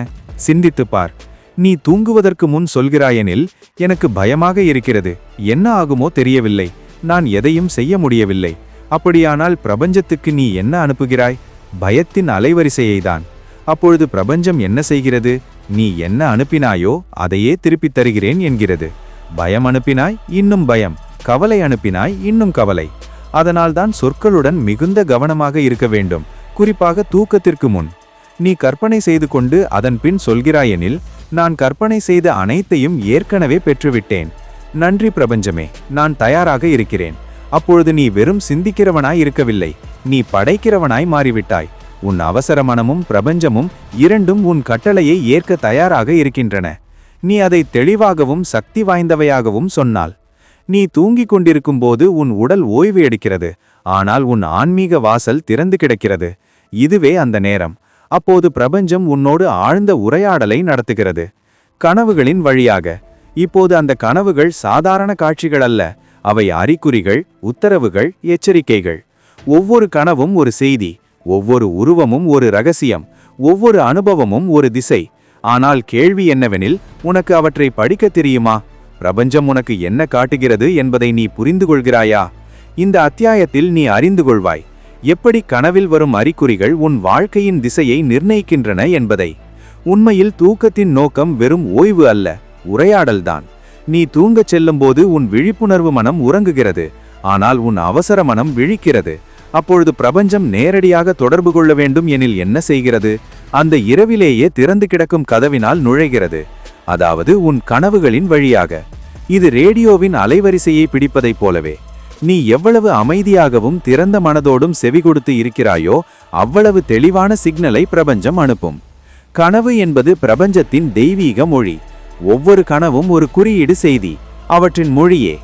சிந்தித்துப் பார். நீ தூங்குவதற்கு முன் சொல்கிறாயெனில், எனக்கு பயமாக இருக்கிறது, என்ன ஆகுமோ தெரியவில்லை, நான் எதையும் செய்ய முடியவில்லை. அப்படியானால் பிரபஞ்சத்துக்கு நீ என்ன அனுப்புகிறாய்? பயத்தின் அலைவரிசையைதான். அப்பொழுது பிரபஞ்சம் என்ன செய்கிறது? நீ என்ன அனுப்பினாயோ அதையே திருப்பித் தருகிறேன் என்கிறது. பயம் அனுப்பினாய், இன்னும் பயம். கவலை அனுப்பினாய், இன்னும் கவலை. அதனால்தான் சொற்களுடன் மிகுந்த கவனமாக இருக்க வேண்டும், குறிப்பாக தூக்கத்திற்கு முன். நீ கற்பனை செய்து கொண்டு அதன் பின் சொல்கிறாயெனில், நான் கற்பனை செய்த அனைத்தையும் ஏற்கனவே பெற்றுவிட்டேன். நன்றி பிரபஞ்சமே, நான் தயாராக இருக்கிறேன். அப்பொழுது நீ வெறும் சிந்திக்கிறவனாய் இருக்கவில்லை, நீ படைக்கிறவனாய் மாறிவிட்டாய். உன் அவசர மனமும் பிரபஞ்சமும் இரண்டும் உன் கட்டளையை ஏற்க தயாராக இருக்கின்றன. நீ அதை தெளிவாகவும் சக்தி வாய்ந்தவையாகவும் சொன்னால். நீ தூங்கிக் கொண்டிருக்கும்போது உன் உடல் ஓய்வு எடுக்கிறது, ஆனால் உன் ஆன்மீக வாசல் திறந்து கிடக்கிறது. இதுவே அந்த நேரம். அப்போது பிரபஞ்சம் உன்னோடு ஆழ்ந்த உரையாடலை நடத்துகிறது, கனவுகளின் வழியாக. இப்போது அந்த கனவுகள் சாதாரண காட்சிகள் அல்ல, அவை அறிகுறிகள், உத்தரவுகள், எச்சரிக்கைகள். ஒவ்வொரு கனவும் ஒரு செய்தி, ஒவ்வொரு உருவமும் ஒரு ரகசியம், ஒவ்வொரு அனுபவமும் ஒரு திசை. ஆனால் கேள்வி என்னவெனில், உனக்கு அவற்றை படிக்க தெரியுமா? பிரபஞ்சம் உனக்கு என்ன காட்டுகிறது என்பதை நீ புரிந்து கொள்கிறாயா? இந்த அத்தியாயத்தில் நீ அறிந்து கொள்வாய், எப்படி கனவில் வரும் அறிகுறிகள் உன் வாழ்க்கையின் திசையை நிர்ணயிக்கின்றன என்பதை. உண்மையில் தூக்கத்தின் நோக்கம் வெறும் ஓய்வு அல்ல, உரையாடல்தான். நீ தூங்கச் செல்லும்போது உன் விழிப்புணர்வு மனம் உறங்குகிறது, ஆனால் உன் அவசர மனம் விழிக்கிறது. அப்பொழுது பிரபஞ்சம் நேரடியாக தொடர்பு கொள்ள வேண்டும் எனில் என்ன செய்கிறது? அந்த இரவிலேயே திறந்து கிடக்கும் கதவினால் நுழைகிறது, அதாவது உன் கனவுகளின் வழியாக. இது ரேடியோவின் அலைவரிசையை பிடிப்பதைப் போலவே. நீ எவ்வளவு அமைதியாகவும் திறந்த மனதோடும் செவி கொடுத்து இருக்கிறாயோ அவ்வளவு தெளிவான சிக்னலை பிரபஞ்சம் அனுப்பும். கனவு என்பது பிரபஞ்சத்தின் தெய்வீக மொழி. ஒவ்வொரு கனவும் ஒரு குறியீடு செய்தி, அவற்றின் மொழியே.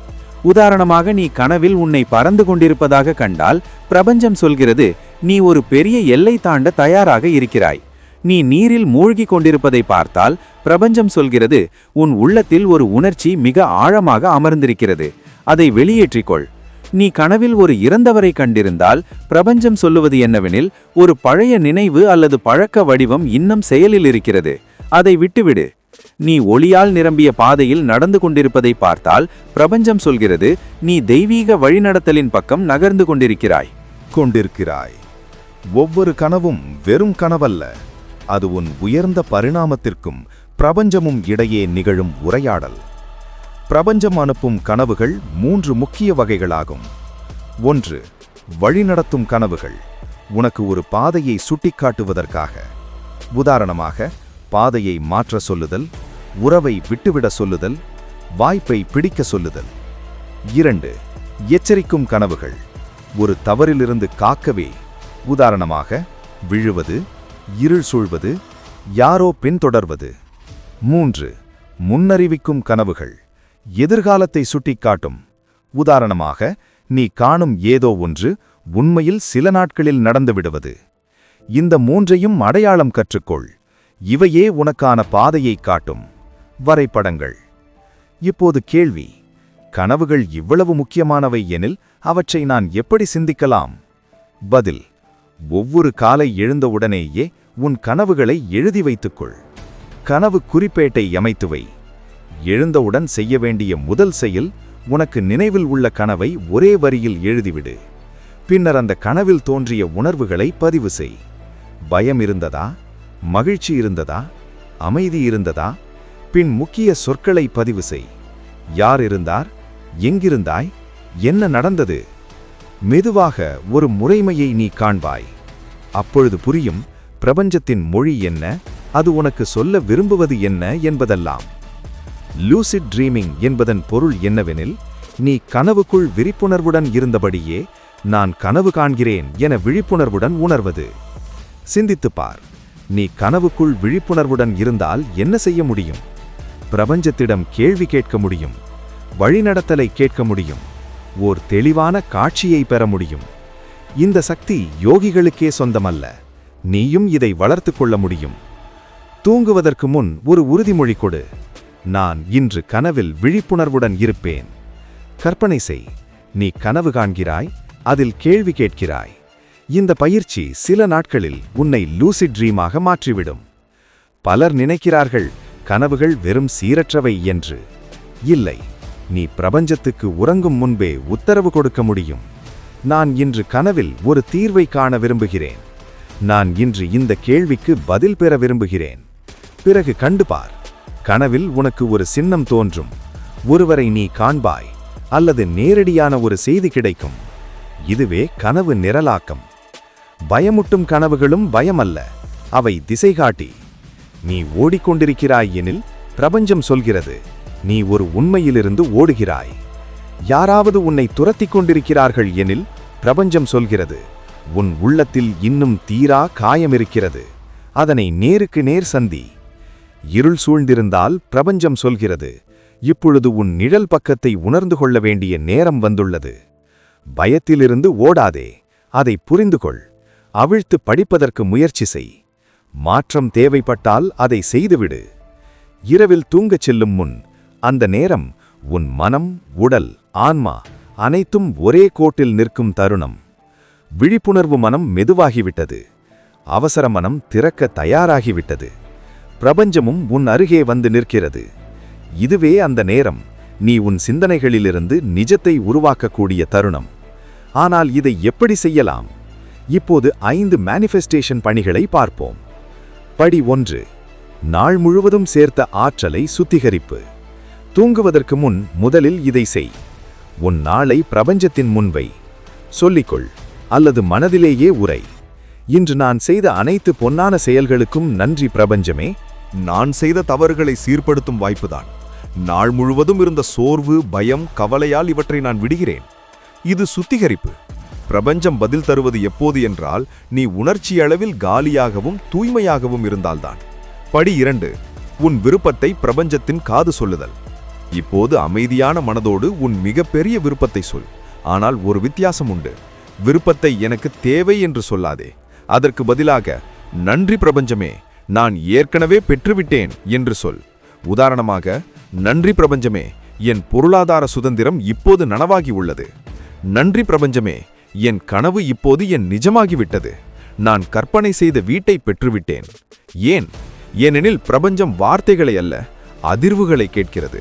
உதாரணமாக, நீ கனவில் உன்னை பறந்து கொண்டிருப்பதாக கண்டால் பிரபஞ்சம் சொல்கிறது, நீ ஒரு பெரிய எல்லை தாண்ட தயாராக இருக்கிறாய். நீ நீரில் மூழ்கி கொண்டிருப்பதை பார்த்தால் பிரபஞ்சம் சொல்கிறது, உன் உள்ளத்தில் ஒரு உணர்ச்சி மிக ஆழமாக அமர்ந்திருக்கிறது, அதை வெளியேற்றிக்கொள். நீ கனவில் ஒரு இறந்தவரை கண்டிருந்தால் பிரபஞ்சம் சொல்லுவது என்னவெனில், ஒரு பழைய நினைவு அல்லது பழக்க வடிவம் இன்னும் செயலில் இருக்கிறது, அதை விட்டுவிடு. நீ ஒளியால் நிரம்பிய பாதையில் நடந்து கொண்டிருப்பதை பார்த்தால் பிரபஞ்சம் சொல்கிறது, நீ தெய்வீக வழிநடத்தலின் பக்கம் நகர்ந்து கொண்டிருக்கிறாய். ஒவ்வொரு கனவும் வெறும் கனவல்ல, அது உன் உயர்ந்த பரிணாமத்திற்கும் பிரபஞ்சமும் இடையே நிகழும் உரையாடல். பிரபஞ்சம் அனுப்பும் கனவுகள் 3 முக்கிய வகைகளாகும். 1. வழிநடத்தும் கனவுகள், உனக்கு ஒரு பாதையை சுட்டிக்காட்டுவதற்காக. உதாரணமாக, பாதையை மாற்ற சொல்லுதல், உறவை விட்டுவிட சொல்லுதல், வாய்ப்பை பிடிக்க சொல்லுதல். 2. எச்சரிக்கும் கனவுகள், ஒரு தவறிலிருந்து காக்கவே. உதாரணமாக, விழுவது, இருள் சூழ்வது, யாரோ பின்தொடர்வது. 3. முன்னறிவிக்கும் கனவுகள், எதிர்காலத்தை சுட்டிக்காட்டும். உதாரணமாக, நீ காணும் ஏதோ ஒன்று உண்மையில் சில நாட்களில் நடந்துவிடுவது. இந்த 3ஐயும் அடையாளம் கற்றுக்கொள். இவையே உனக்கான பாதையை காட்டும் வரைபடங்கள். இப்போது கேள்வி, கனவுகள் இவ்வளவு முக்கியமானவை எனில் அவற்றை நான் எப்படி சிந்திக்கலாம்? பதில், ஒவ்வொரு காலை எழுந்தவுடனேயே உன் கனவுகளை எழுதி வைத்துக்கொள். கனவு குறிப்பேட்டை அமைத்துவை. எழுந்தவுடன் செய்ய வேண்டிய முதல் செயல், உனக்கு நினைவில் உள்ள கனவை ஒரே வரியில் எழுதிவிடு. பின்னர் அந்த கனவில் தோன்றிய உணர்வுகளை பதிவு செய். பயம் இருந்ததா? மகிழ்ச்சி இருந்ததா? அமைதி இருந்ததா? பின் முக்கிய சொற்களை பதிவு செய். யார் இருந்தார்? எங்கிருந்தாய்? என்ன நடந்தது? மெதுவாக ஒரு முறைமையை நீ காண்பாய். அப்பொழுது புரியும், பிரபஞ்சத்தின் மொழி என்ன, அது உனக்கு சொல்ல விரும்புவது என்ன என்பதெல்லாம். லூசிட் ட்ரீமிங் என்பதன் பொருள் என்னவெனில், நீ கனவுக்குள் விழிப்புணர்வுடன் இருந்தபடியே நான் கனவு காண்கிறேன் என விழிப்புணர்வுடன் உணர்வது. சிந்தித்துப் பார், நீ கனவுக்குள் விழிப்புணர்வுடன் இருந்தால் என்ன செய்ய முடியும்? பிரபஞ்சத்திடம் கேள்வி கேட்க முடியும், வழிநடத்தலை கேட்க முடியும், ஓர் தெளிவான காட்சியை பெற முடியும். இந்த சக்தி யோகிகளுக்கே சொந்தமல்ல, நீயும் இதை வளர்த்து கொள்ள முடியும். தூங்குவதற்கு முன் ஒரு உறுதிமொழி கொடு. நான் இன்று கனவில் விழிப்புணர்வுடன் இருப்பேன். கற்பனை செய், நீ கனவு காண்கிறாய், அதில் கேள்வி கேட்கிறாய். இந்த பயிற்சி சில நாட்களில் உன்னை லூசிட் ட்ரீமாக மாற்றிவிடும். பலர் நினைக்கிறார்கள் கனவுகள் வெறும் சீரற்றவை என்று. இல்லை, நீ பிரபஞ்சத்துக்கு உறங்கும் முன்பே உத்தரவு கொடுக்க முடியும். நான் இன்று கனவில் ஒரு தீர்வை காண விரும்புகிறேன். நான் இன்று இந்த கேள்விக்கு பதில் பெற விரும்புகிறேன். பிறகு கண்டுபார், கனவில் உனக்கு ஒரு சின்னம் தோன்றும், ஒருவரை நீ காண்பாய், அல்லது நேரடியான ஒரு செய்தி கிடைக்கும். இதுவே கனவு நிரலாக்கம். பயமுட்டும் கனவுகளும் பயமல்ல, அவை திசைகாட்டி. நீ ஓடிக்கொண்டிருக்கிறாய் எனில் பிரபஞ்சம் சொல்கிறது, நீ ஒரு உண்மையிலிருந்து ஓடுகிறாய். யாராவது உன்னை துரத்திக் கொண்டிருக்கிறார்கள் எனில் பிரபஞ்சம் சொல்கிறது, உன் உள்ளத்தில் இன்னும் தீரா காயமிருக்கிறது, அதனை நேருக்கு நேர் சந்தி. இருள் சூழ்ந்திருந்தால் பிரபஞ்சம் சொல்கிறது, இப்பொழுது உன் நிழல் பக்கத்தை உணர்ந்து கொள்ள வேண்டிய நேரம் வந்துள்ளது. பயத்திலிருந்து ஓடாதே, அதை புரிந்துகொள். அவிழ்த்து படிப்பதற்கு முயற்சி செய். மாற்றம் தேவைப்பட்டால் அதை செய்துவிடு. இரவில் தூங்கச் செல்லும் முன் அந்த நேரம் உன் மனம், உடல், ஆன்மா அனைத்தும் ஒரே கோட்டில் நிற்கும் தருணம். விழிப்புணர்வு மனம் மெதுவாகிவிட்டது, அவசர மனம் திறக்க தயாராகிவிட்டது. பிரபஞ்சமும் உன் அருகே வந்து நிற்கிறது. இதுவே அந்த நேரம், நீ உன் சிந்தனைகளிலிருந்து நிஜத்தை உருவாக்கக்கூடிய தருணம். ஆனால் இதை எப்படி செய்யலாம்? இப்போது 5 மேனிஃபெஸ்டேஷன் பணிகளை பார்ப்போம். படி 1, நாள் முழுவதும் சேர்த்த ஆற்றலை சுத்திகரிப்பு. தூங்குவதற்கு முன் முதலில் இதை செய். உன் நாளை பிரபஞ்சத்தின் முன்வை. சொல்லிக்கொள் அல்லது மனதிலேயே உரை, இன்று நான் செய்த அனைத்து பொன்னான செயல்களுக்கும் நன்றி பிரபஞ்சமே. நான் செய்த தவறுகளை சீர்படுத்தும் வாய்ப்புதான். நாள் முழுவதும் இருந்த சோர்வு, பயம், கவலையால் இவற்றை நான் விடுகிறேன். இது சுத்திகரிப்பு. பிரபஞ்சம் பதில் தருவது எப்போது என்றால், நீ உணர்ச்சி அளவில் காலியாகவும் தூய்மையாகவும் இருந்தால்தான். படி 2, உன் விருப்பத்தை பிரபஞ்சத்தின் காது சொல்லுதல். இப்போது அமைதியான மனதோடு உன் மிகப்பெரிய விருப்பத்தை சொல். ஆனால் ஒரு வித்தியாசம் உண்டு. விருப்பத்தை எனக்கு தேவை என்று சொல்லாதே. அதற்கு பதிலாக, நன்றி பிரபஞ்சமே, நான் ஏற்கனவே பெற்றுவிட்டேன் என்று சொல். உதாரணமாக, நன்றி பிரபஞ்சமே, என் பொருளாதார சுதந்திரம் இப்போது நனவாகி உள்ளது. நன்றி பிரபஞ்சமே, என் கனவு இப்போது என் நிஜமாகிவிட்டது. நான் கற்பனை செய்த வீட்டை பெற்றுவிட்டேன். ஏன்? ஏனெனில் பிரபஞ்சம் வார்த்தைகளை அல்ல, அதிர்வுகளை கேட்கிறது.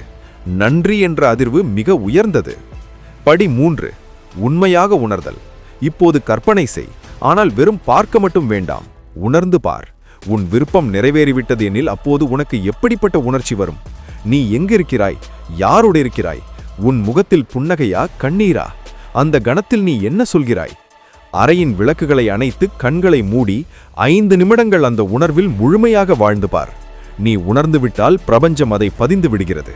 நன்றி என்ற அதிர்வு மிக உயர்ந்தது. படி 3. உண்மையாக உணர்தல். இப்போது கற்பனை செய், ஆனால் வெறும் பார்க்க மட்டும் வேண்டாம், உணர்ந்து பார். உன் விருப்பம் நிறைவேறிவிட்டது எனில் அப்போது உனக்கு எப்படிப்பட்ட உணர்ச்சி வரும்? நீ எங்கிருக்கிறாய்? யாரோடு இருக்கிறாய்? உன் முகத்தில் புன்னகையா, கண்ணீரா? அந்த கணத்தில் நீ என்ன சொல்கிறாய்? அறையின் விளக்குகளை அணைத்து கண்களை மூடி 5 நிமிடங்கள் அந்த உணர்வில் முழுமையாக வாழ்ந்து பார். நீ உணர்ந்துவிட்டால் பிரபஞ்சம் அதை பதிந்து விடுகிறது.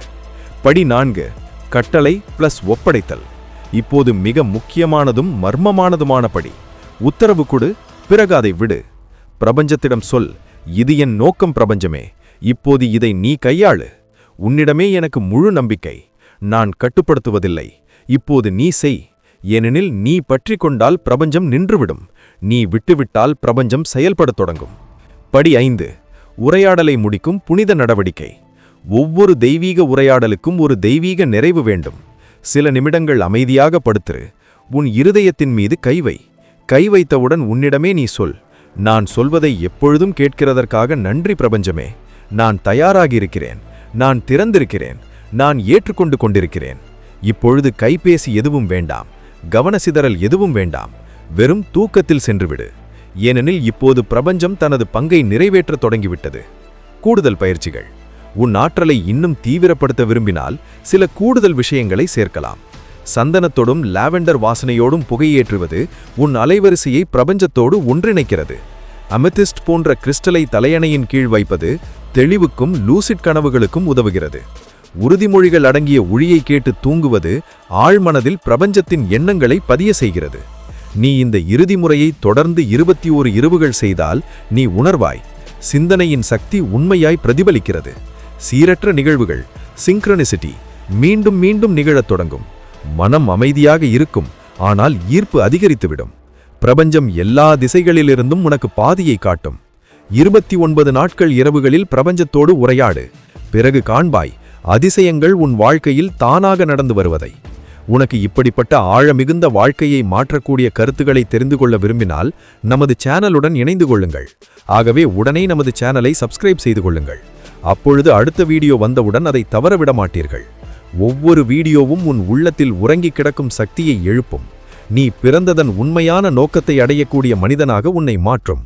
படி 4. கட்டளை + ஒப்படைத்தல். இப்போது மிக முக்கியமானதும் மர்மமானதுமான படி. உத்தரவு கொடு, பிறகு அதை விடு. பிரபஞ்சத்திடம் சொல், இது என் நோக்கம் பிரபஞ்சமே, இப்போது இதை நீ கையாளு. உன்னிடமே எனக்கு முழு நம்பிக்கை. நான் கட்டுப்படுத்துவதில்லை, இப்போது நீ செய். ஏனெனில் நீ பற்றி கொண்டால் பிரபஞ்சம் நின்றுவிடும், நீ விட்டுவிட்டால் பிரபஞ்சம் செயல்படத் தொடங்கும். படி 5. உரையாடலை முடிக்கும் புனித நடவடிக்கை. ஒவ்வொரு தெய்வீக உரையாடலுக்கும் ஒரு தெய்வீக நிறைவு வேண்டும். சில நிமிடங்கள் அமைதியாக படுத்திரு. உன் இருதயத்தின் மீது கை வைத்தவுடன் உன்னிடமே நீ சொல், நான் சொல்வதை எப்பொழுதும் கேட்கிறதற்காக நன்றி பிரபஞ்சமே. நான் தயாராகியிருக்கிறேன், நான் திறந்திருக்கிறேன், நான் ஏற்றுக்கொண்டு கொண்டிருக்கிறேன். இப்பொழுது கைபேசி எதுவும் வேண்டாம், கவனசிதறல் எதுவும் வேண்டாம், வெறும் தூக்கத்தில் சென்றுவிடு. ஏனெனில் இப்போது பிரபஞ்சம் தனது பங்கை நிறைவேற்றத் தொடங்கிவிட்டது. கூடுதல் பயிற்சிகள். உன் ஆற்றலை இன்னும் தீவிரப்படுத்த விரும்பினால் சில கூடுதல் விஷயங்களை சேர்க்கலாம். சந்தனத்தோடும் லாவெண்டர் வாசனையோடும் புகையேற்றுவது உன் அலைவரிசையை பிரபஞ்சத்தோடு ஒன்றிணைக்கிறது. அமெதிஸ்ட் போன்ற கிறிஸ்டலை தலையணையின் கீழ் வைப்பது தெளிவுக்கும் லூசிட் கனவுகளுக்கும் உதவுகிறது. உறுதிமொழிகள் அடங்கிய ஒளியை கேட்டு தூங்குவது ஆழ்மனதில் பிரபஞ்சத்தின் எண்ணங்களை பதிய செய்கிறது. நீ இந்த இறுதி முறையை தொடர்ந்து 21 இரவுகள் செய்தால் நீ உணர்வாய், சிந்தனையின் சக்தி உண்மையாய் பிரதிபலிக்கிறது. சீரற்ற நிகழ்வுகள், சிங்க்ரனிசிட்டி மீண்டும் மீண்டும் நிகழத் தொடங்கும். மனம் அமைதியாக இருக்கும், ஆனால் ஈர்ப்பு அதிகரித்துவிடும். பிரபஞ்சம் எல்லா திசைகளிலிருந்தும் உனக்கு பாதையை காட்டும். 29 நாட்கள் இரவுகளில் பிரபஞ்சத்தோடு உரையாடு. பிறகு காண்பாய், அதிசயங்கள் உன் வாழ்க்கையில் தானாக நடந்து வருவதை. உனக்கு இப்படிப்பட்ட ஆழமிகுந்த வாழ்க்கையை மாற்றக்கூடிய கருத்துக்களை தெரிந்து கொள்ள விரும்பினால் நமது சேனலுடன் இணைந்து கொள்ளுங்கள். ஆகவே உடனே நமது சேனலை சப்ஸ்கிரைப் செய்து கொள்ளுங்கள். அப்பொழுது அடுத்த வீடியோ வந்தவுடன் அதை தவறவிட மாட்டீர்கள். ஒவ்வொரு வீடியோவும் உன் உள்ளத்தில் உறங்கிக் கிடக்கும் சக்தியை எழுப்பும். நீ பிறந்ததன் உண்மையான நோக்கத்தை அடையக்கூடிய மனிதனாக உன்னை மாற்றும்.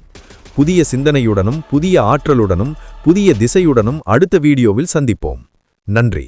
புதிய சிந்தனையுடனும் புதிய ஆற்றலுடனும் புதிய திசையுடனும் அடுத்த வீடியோவில் சந்திப்போம். நன்றி.